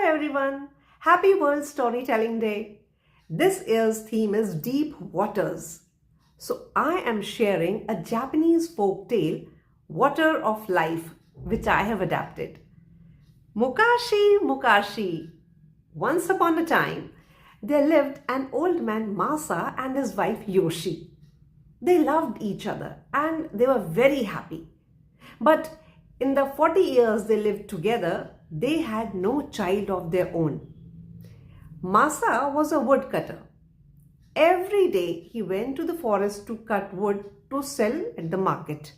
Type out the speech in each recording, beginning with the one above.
everyone. Happy World Storytelling Day. This year's theme is deep waters. So I am sharing a Japanese folk tale, Water of Life, which I have adapted. Mukashi, Mukashi. Once upon a time, there lived an old man Masa and his wife Yoshi. They loved each other and they were very happy. But in the 40 years they lived together, they had no child of their own. Masa was a woodcutter. Every day he went to the forest to cut wood to sell at the market.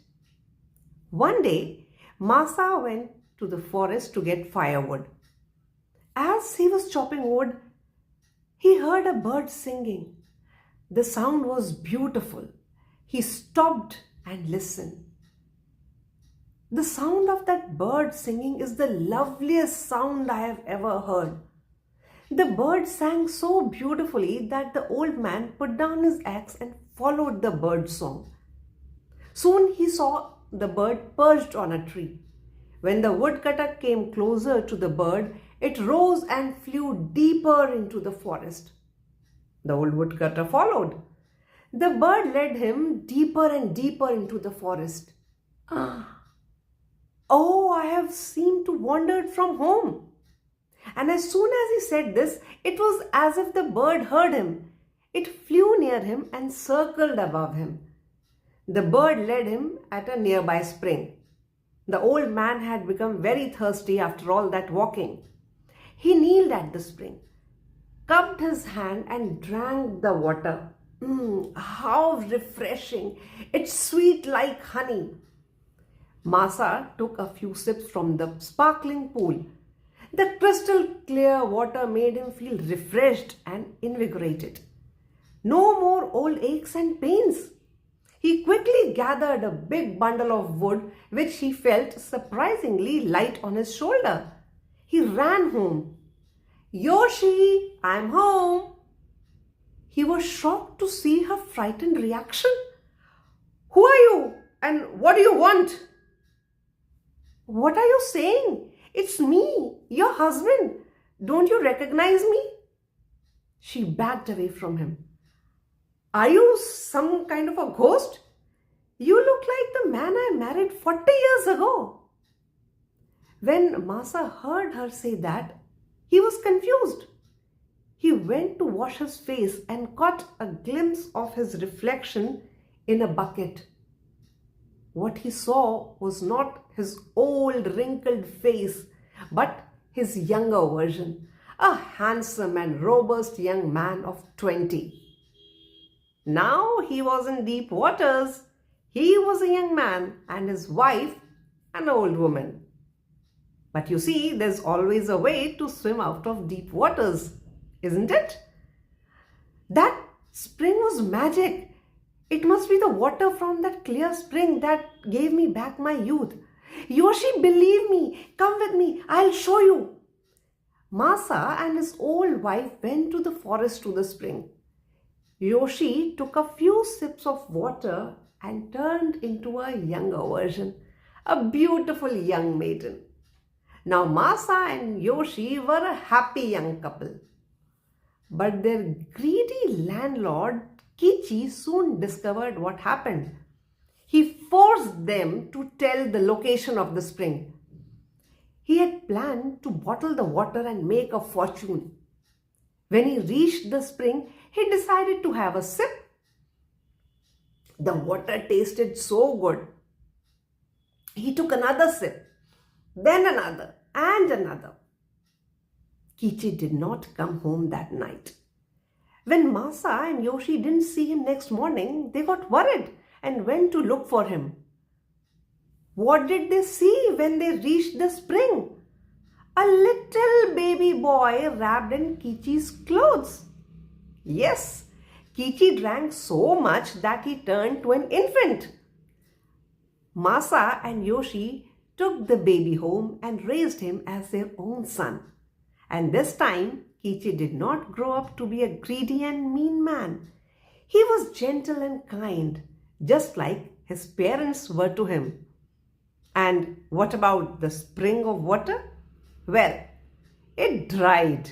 One day, Masa went to the forest to get firewood. As he was chopping wood, he heard a bird singing. The sound was beautiful. He stopped and listened. The sound of that bird singing is the loveliest sound I have ever heard. The bird sang so beautifully that the old man put down his axe and followed the bird's song. Soon he saw the bird perched on a tree. When the woodcutter came closer to the bird, it rose and flew deeper into the forest. The old woodcutter followed. The bird led him deeper and deeper into the forest. Oh, I have seemed to wander from home. And as soon as he said this, it was as if the bird heard him. It flew near him and circled above him. The bird led him at a nearby spring. The old man had become very thirsty after all that walking. He kneeled at the spring, cupped his hand and drank the water. How refreshing! It's sweet like honey. Masa took a few sips from the sparkling pool. The crystal clear water made him feel refreshed and invigorated. No more old aches and pains. He quickly gathered a big bundle of wood which he felt surprisingly light on his shoulder. He ran home. Yoshi, I'm home. He was shocked to see her frightened reaction. Who are you and what do you want? What are you saying? It's me, your husband. Don't you recognize me? She backed away from him. Are you some kind of a ghost? You look like the man I married 40 years ago. When Masa heard her say that, he was confused. He went to wash his face and caught a glimpse of his reflection in a bucket. What he saw was not his old wrinkled face, but his younger version, a handsome and robust young man of 20. Now he was in deep waters. He was a young man and his wife an old woman. But you see, there's always a way to swim out of deep waters, isn't it? That spring was magic. It must be the water from that clear spring that gave me back my youth. Yoshi, believe me. Come with me. I'll show you. Masa and his old wife went to the forest to the spring. Yoshi took a few sips of water and turned into a younger version, a beautiful young maiden. Now Masa and Yoshi were a happy young couple. But their greedy landlord Kichi soon discovered what happened. He forced them to tell the location of the spring. He had planned to bottle the water and make a fortune. When he reached the spring, he decided to have a sip. The water tasted so good. He took another sip, then another and another. Kichi did not come home that night. When Masa and Yoshi didn't see him next morning, they got worried and went to look for him. What did they see when they reached the spring? A little baby boy wrapped in Kichi's clothes. Yes, Kichi drank so much that he turned to an infant. Masa and Yoshi took the baby home and raised him as their own son. And this time, Kichi did not grow up to be a greedy and mean man. He was gentle and kind, just like his parents were to him. And what about the spring of water? Well, it dried.